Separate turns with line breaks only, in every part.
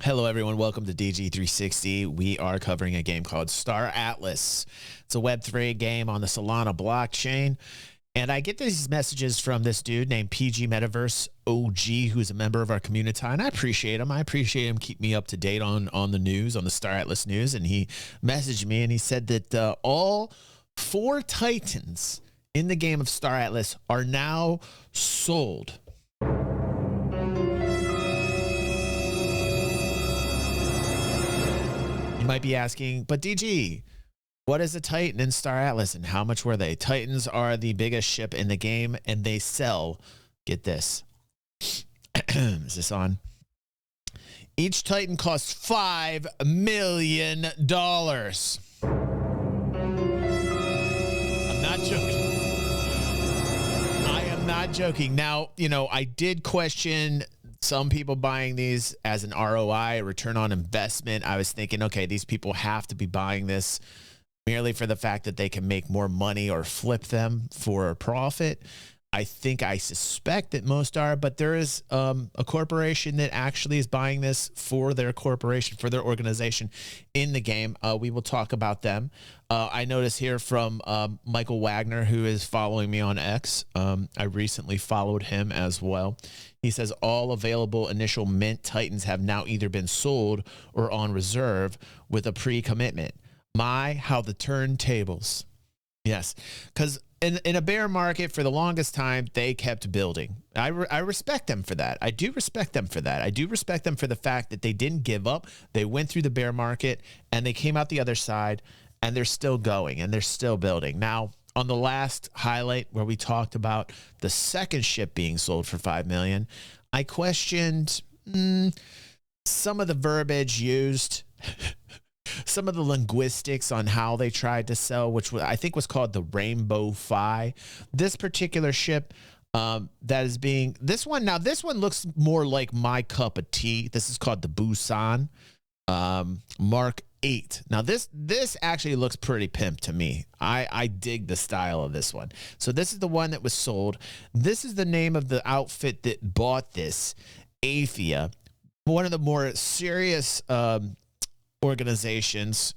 Hello, everyone. Welcome to DG360. We are covering a game called Star Atlas. It's a Web3 game on the Solana blockchain. And I get these messages from this dude named PG Metaverse OG, who's a member of our community. And I appreciate him. I appreciate him keep me up to date on the news, on the Star Atlas news. And he messaged me and he said that all 4 Titans in the game of Star Atlas are now sold. You might be asking, but DG, what is a Titan in Star Atlas and how much were they? Titans are the biggest ship in the game and they sell, get this. Is this on? Each Titan costs $5 million. I'm not joking. I am not joking. Now, you know, I did question some people buying these as an ROI, a return on investment. I was thinking, okay, these people have to be buying this merely for the fact that they can make more money or flip them for a profit. I suspect that most are, but there is a corporation that actually is buying this for their corporation, for their organization in the game. We will talk about them. I notice here from Michael Wagner, who is following me on X. I recently followed him as well. He says all available initial mint Titans have now either been sold or on reserve with a pre-commitment. How the turntables. Yes, because in a bear market for the longest time, they kept building. I respect them for that. I do respect them for that. I do respect them for the fact that they didn't give up. They went through the bear market and they came out the other side and they're still going and they're still building. Now, on the last highlight where we talked about the second ship being sold for $5 million, I questioned some of the verbiage used. Some of the linguistics on how they tried to sell, which I think was called the Rainbow Phi. This particular ship that is being, this one looks more like my cup of tea. This is called the BUSAN Mark 8. Now this actually looks pretty pimp to me. I dig the style of this one. So this is the one that was sold. This is the name of the outfit that bought this, AEPHIA, one of the more serious organizations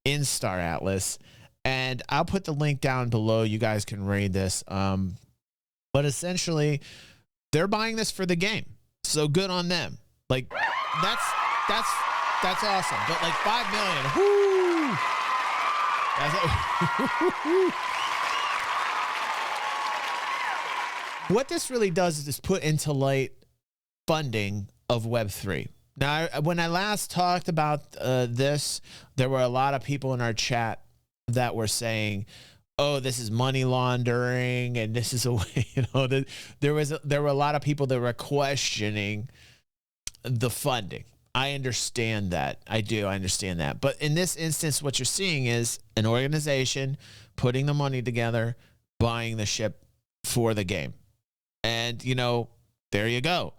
in Star Atlas, and I'll put the link down below. You guys can read this, but essentially they're buying this for the game, so good on them. Like that's awesome. But like $5 million, whoo, what this really does is just put into light funding of Web3. Now, when I last talked about this, there were a lot of people in our chat that were saying, "Oh, this is money laundering, and this is a way." You know, there were a lot of people that were questioning the funding. I understand that. I understand that. But in this instance, what you're seeing is an organization putting the money together, buying the ship for the game, and you know, there you go.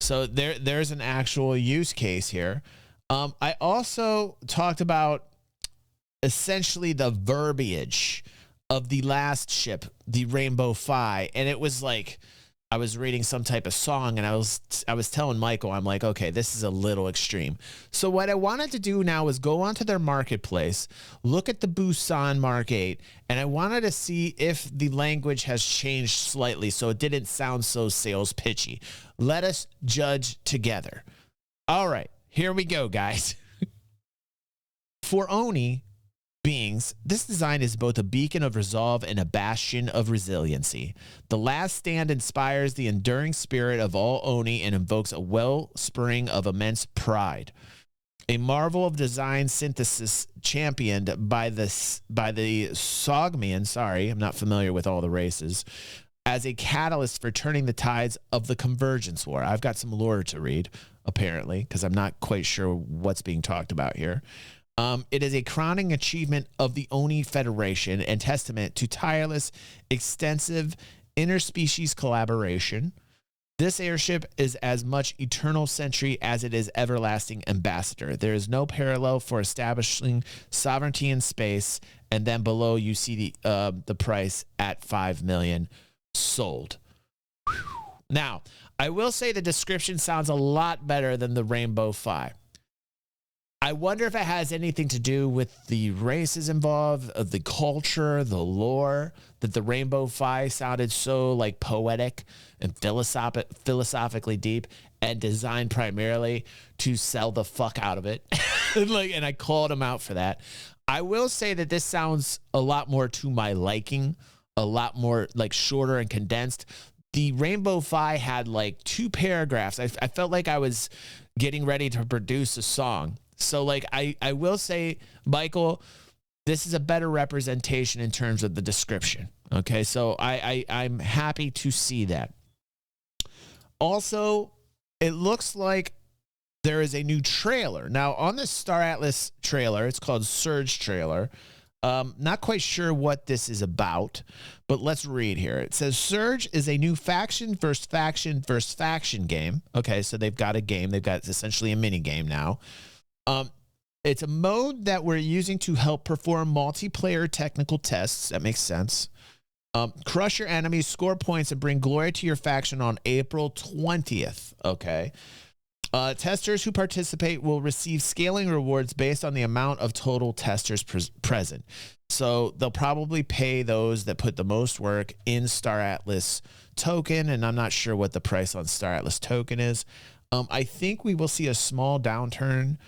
So there's an actual use case here. I also talked about essentially the verbiage of the last ship, the Rainbow Phi, and it was like I was reading some type of song, and I was telling Michael, I'm like, okay, this is a little extreme. So what I wanted to do now is go onto their marketplace, look at the BUSAN Mark 8, and I wanted to see if the language has changed slightly so it didn't sound so sales pitchy. Let us judge together. All right, here we go, guys. For Oni beings, this design is both a beacon of resolve and a bastion of resiliency. The last stand inspires the enduring spirit of all Oni and invokes a wellspring of immense pride. A marvel of design synthesis championed by the Sogmian, sorry, I'm not familiar with all the races, as a catalyst for turning the tides of the Convergence War. I've got some lore to read, apparently, because I'm not quite sure what's being talked about here. It is a crowning achievement of the Oni Federation and testament to tireless, extensive interspecies collaboration. This airship is as much eternal sentry as it is everlasting ambassador. There is no parallel for establishing sovereignty in space. And then below you see the price at $5 million sold. Now, I will say the description sounds a lot better than the Rainbow Phi. I wonder if it has anything to do with the races involved, of the culture, the lore, that the Rainbow Fi sounded so like poetic and philosophically deep and designed primarily to sell the fuck out of it. And I called him out for that. I will say that this sounds a lot more to my liking, a lot more like shorter and condensed. The Rainbow Fi had like 2 paragraphs. I felt like I was getting ready to produce a song. So like I will say, Michael, this is a better representation in terms of the description. Okay, so I'm happy to see that. Also, it looks like there is a new trailer. Now, on the Star Atlas trailer, it's called Surge Trailer. Not quite sure what this is about, but let's read here. It says Surge is a new faction versus faction game. Okay, so they've got a game. They've got essentially a mini game now. It's a mode that we're using to help perform multiplayer technical tests. That makes sense. Crush your enemies, score points, and bring glory to your faction on April 20th. Okay. Testers who participate will receive scaling rewards based on the amount of total testers present. So they'll probably pay those that put the most work in Star Atlas token, and I'm not sure what the price on Star Atlas token is. I think we will see a small downturn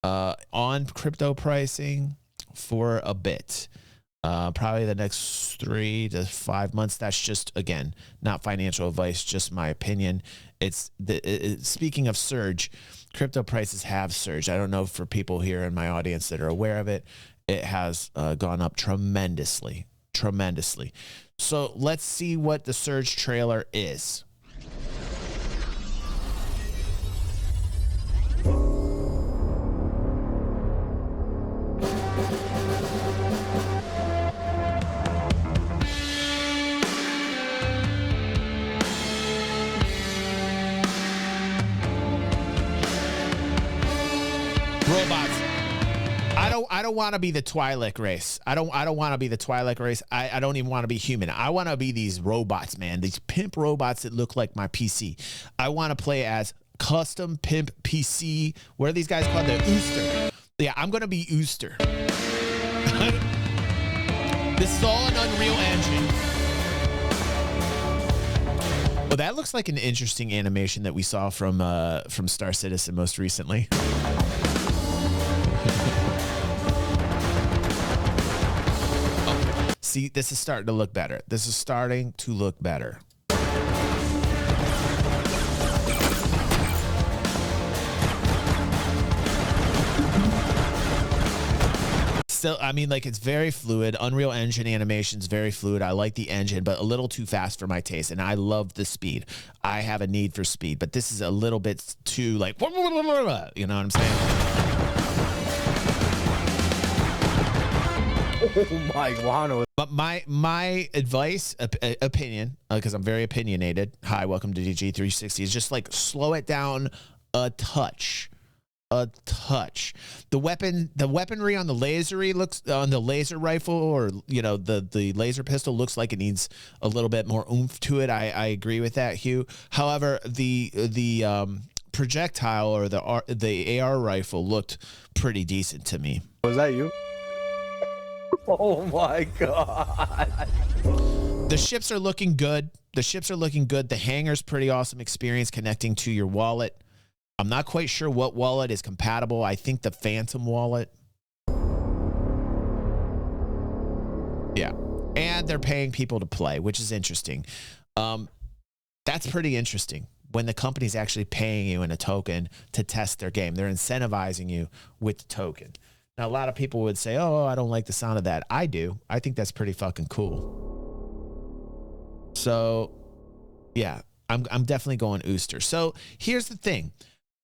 on crypto pricing for a bit. Probably the next 3 to 5 months. That's just, again, not financial advice, just my opinion. Speaking of surge, crypto prices have surged. I don't know for people here in my audience that are aware of it. It has gone up tremendously. So let's see what the surge trailer is. Robots. I don't want to be the Twi'lek race. I don't want to be the Twi'lek race. I don't even want to be human. I want to be these robots, man. These pimp robots that look like my PC. I want to play as custom pimp PC. What are these guys called? They're Ooster. Yeah, I'm going to be Ooster. This is all an Unreal Engine. Well, that looks like an interesting animation that we saw from Star Citizen most recently. See, this is starting to look better. Still, I mean, like, it's very fluid. Unreal Engine animation's very fluid. I like the engine, but a little too fast for my taste. And I love the speed. I have a need for speed, but this is a little bit too, like, you know what I'm saying?
Oh my guano.
But my advice, opinion, because I'm very opinionated. Hi, welcome to DG360. Is just like slow it down a touch. The weaponry on the laser rifle, or the laser pistol, looks like it needs a little bit more oomph to it. I agree with that, Hugh. However, the projectile or the AR rifle looked pretty decent to me.
Was that you? Oh my god.
The ships are looking good. The hangar's pretty awesome experience connecting to your wallet. I'm not quite sure what wallet is compatible. I think the Phantom wallet. Yeah. And they're paying people to play, which is interesting. That's pretty interesting when the company's actually paying you in a token to test their game. They're incentivizing you with the token. Now, a lot of people would say, oh, I don't like the sound of that. I do. I think that's pretty fucking cool. So, yeah, I'm definitely going Ooster. So here's the thing.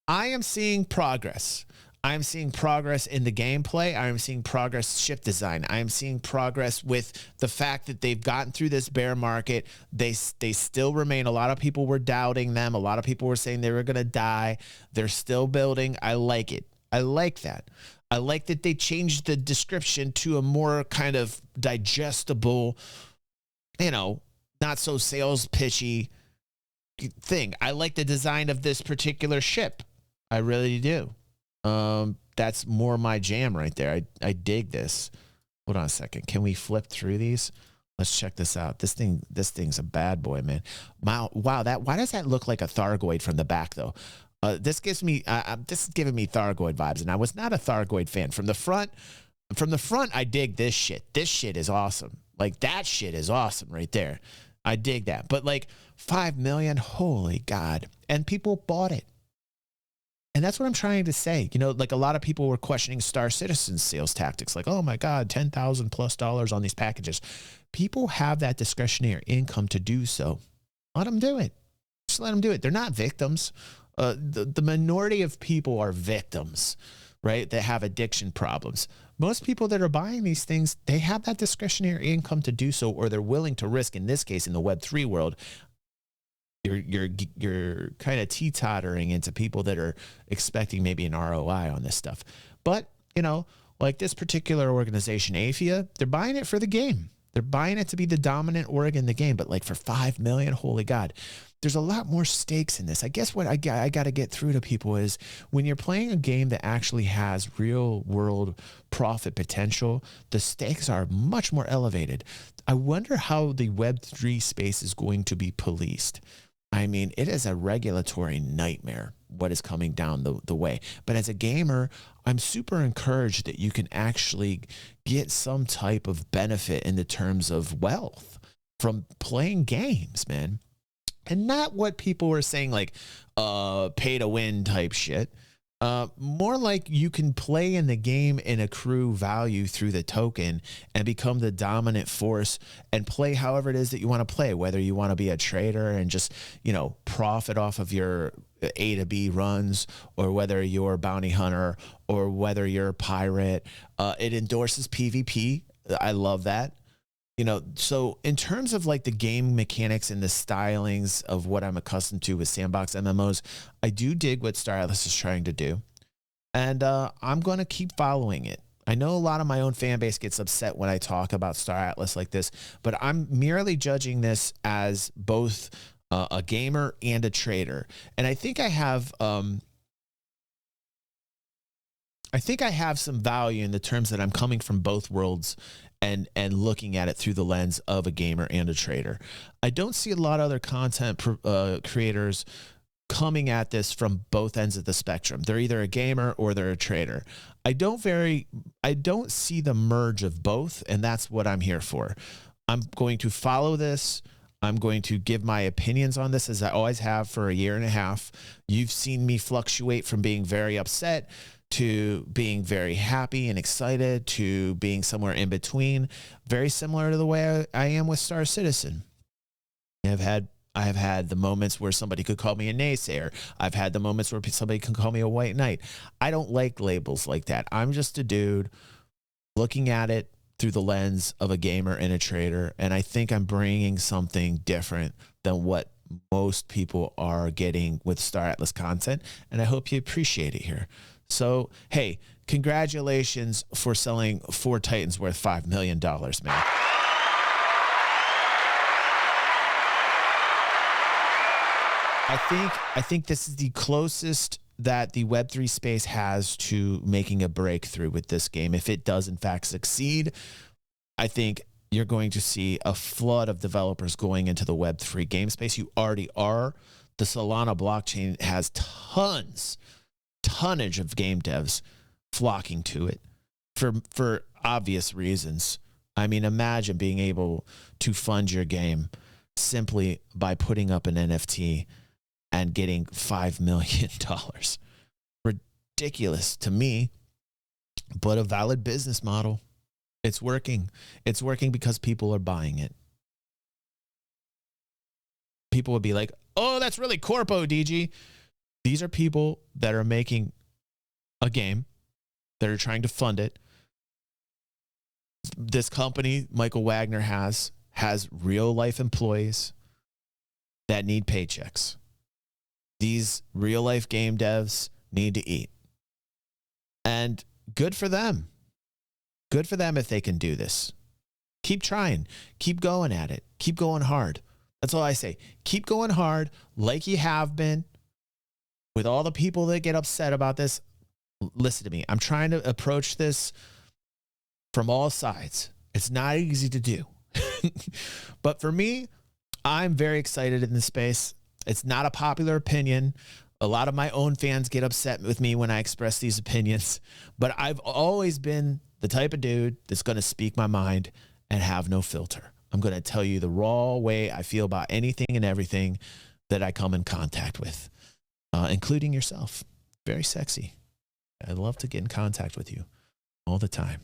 I am seeing progress. I'm seeing progress in the gameplay. I am seeing progress ship design. I am seeing progress with the fact that they've gotten through this bear market. They still remain. A lot of people were doubting them. A lot of people were saying they were going to die. They're still building. I like it. I like that. I like that they changed the description to a more kind of digestible, not so sales pitchy thing. I like the design of this particular ship. I really do. that's more my jam right there. I dig this. Hold on a second. Can we flip through these? Let's check this out. This thing's a bad boy, man. Wow, why does that look like a Thargoid from the back though? This is giving me Thargoid vibes, and I was not a Thargoid fan. From the front, I dig this shit. This shit is awesome. Like, that shit is awesome right there. I dig that. But like 5 million, holy God. And people bought it. And that's what I'm trying to say. You know, like, a lot of people were questioning Star Citizen's sales tactics. Like, oh my God, $10,000+ on these packages. People have that discretionary income to do so. Let them do it. Just let them do it. They're not victims. The minority of people are victims, right? That have addiction problems. Most people that are buying these things, they have that discretionary income to do so, or they're willing to risk. In this case, in the Web3 world, you're kind of teetotering into people that are expecting maybe an ROI on this stuff. But, you know, like this particular organization, AEPHIA, they're buying it for the game. They're buying it to be the dominant org in the game. But like for 5 million, holy God, there's a lot more stakes in this. I guess what I got to get through to people is, when you're playing a game that actually has real world profit potential, the stakes are much more elevated. I wonder how the Web3 space is going to be policed. I mean, it is a regulatory nightmare what is coming down the way. But as a gamer, I'm super encouraged that you can actually get some type of benefit in the terms of wealth from playing games, man. And not what people were saying, like pay to win type shit. More like you can play in the game and accrue value through the token and become the dominant force and play however it is that you want to play, whether you want to be a trader and just, you know, profit off of your A to B runs, or whether you're a bounty hunter, or whether you're a pirate. It endorses PvP. I love that. You know, so in terms of like the game mechanics and the stylings of what I'm accustomed to with sandbox MMOs, I do dig what Star Atlas is trying to do. And I'm going to keep following it. I know a lot of my own fan base gets upset when I talk about Star Atlas like this, but I'm merely judging this as both a gamer and a trader. And I think I have some value in the terms that I'm coming from both worlds and looking at it through the lens of a gamer and a trader. I don't see a lot of other content creators coming at this from both ends of the spectrum. They're either a gamer or they're a trader. I don't see the merge of both, and that's what I'm here for. I'm going to follow this. I'm going to give my opinions on this, as I always have for a year and a half. You've seen me fluctuate from being very upset to being very happy and excited to being somewhere in between, very similar to the way I am with Star Citizen. I have had the moments where somebody could call me a naysayer. I've had the moments where somebody can call me a white knight. I don't like labels like that. I'm just a dude looking at it through the lens of a gamer and a trader, and I think I'm bringing something different than what most people are getting with Star Atlas content, and I hope you appreciate it here. So, hey, congratulations for selling 4 Titans worth $5 million, man. I think this is the closest that the Web3 space has to making a breakthrough with this game. If it does, in fact, succeed, I think you're going to see a flood of developers going into the Web3 game space. You already are. The Solana blockchain has tonnage of game devs flocking to it for obvious reasons. I mean, imagine being able to fund your game simply by putting up an NFT and getting $5 million. Ridiculous to me, but a valid business model. It's working. It's working because people are buying it. People would be like, oh, that's really corpo, DG. These are people that are making a game, that are trying to fund it. This company, Michael Wagner has real life employees that need paychecks. These real life game devs need to eat. And good for them. Good for them if they can do this. Keep trying. Keep going at it. Keep going hard. That's all I say. Keep going hard like you have been. With all the people that get upset about this, listen to me. I'm trying to approach this from all sides. It's not easy to do. But for me, I'm very excited in this space. It's not a popular opinion. A lot of my own fans get upset with me when I express these opinions, but I've always been the type of dude that's going to speak my mind and have no filter. I'm going to tell you the raw way I feel about anything and everything that I come in contact with, including yourself. Very sexy. I love to get in contact with you all the time.